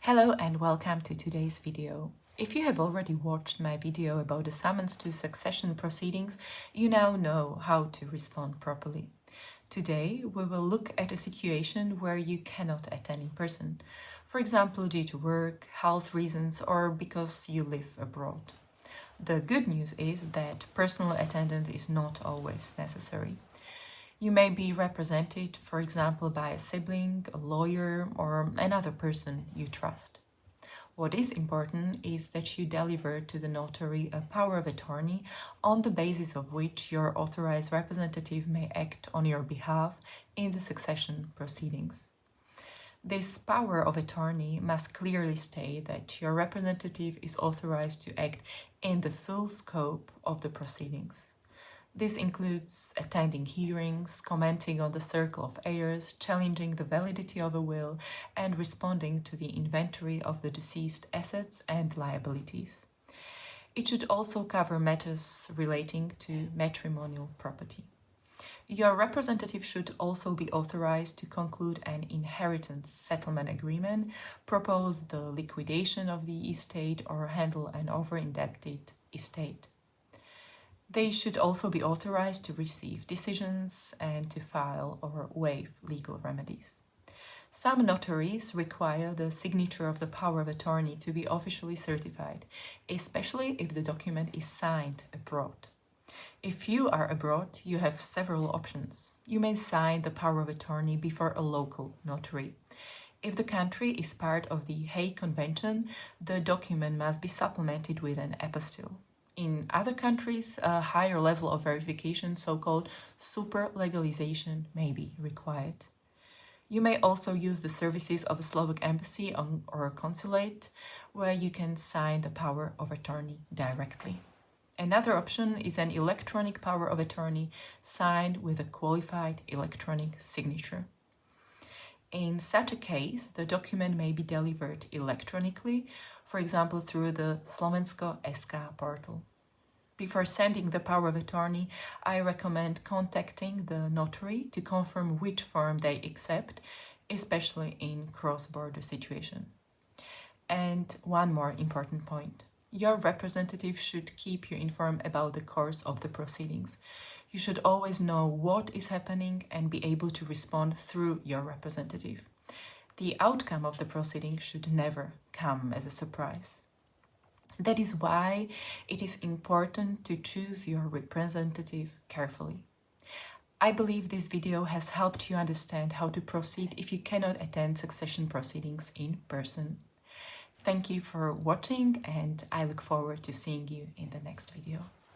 Hello and welcome to today's video. If you have already watched my video about the summons to succession proceedings, you now know how to respond properly. Today, we will look at a situation where you cannot attend in person, for example, due to work, health reasons, or because you live abroad. The good news is that personal attendance is not always necessary. You may be represented, for example, by a sibling, a lawyer, or another person you trust. What is important is that you deliver to the notary a power of attorney on the basis of which your authorized representative may act on your behalf in the succession proceedings. This power of attorney must clearly state that your representative is authorized to act in the full scope of the proceedings. This includes attending hearings, commenting on the circle of heirs, challenging the validity of a will, and responding to the inventory of the deceased assets and liabilities. It should also cover matters relating to matrimonial property. Your representative should also be authorized to conclude an inheritance settlement agreement, propose the liquidation of the estate, or handle an over-indebted estate. They should also be authorized to receive decisions and to file or waive legal remedies. Some notaries require the signature of the power of attorney to be officially certified, especially if the document is signed abroad. If you are abroad, you have several options. You may sign the power of attorney before a local notary. If the country is part of the Hague Convention, the document must be supplemented with an apostille. In other countries, a higher level of verification, so-called superlegalization, may be required. You may also use the services of a Slovak embassy or a consulate, where you can sign the power of attorney directly. Another option is an electronic power of attorney signed with a qualified electronic signature. In such a case, the document may be delivered electronically, for example, through the Slovensko SK portal. Before sending the power of attorney, I recommend contacting the notary to confirm which form they accept, especially in cross-border situation. And one more important point. Your representative should keep you informed about the course of the proceedings. You should always know what is happening and be able to respond through your representative. The outcome of the proceeding should never come as a surprise. That is why it is important to choose your representative carefully. I believe this video has helped you understand how to proceed if you cannot attend succession proceedings in person. Thank you for watching, and I look forward to seeing you in the next video.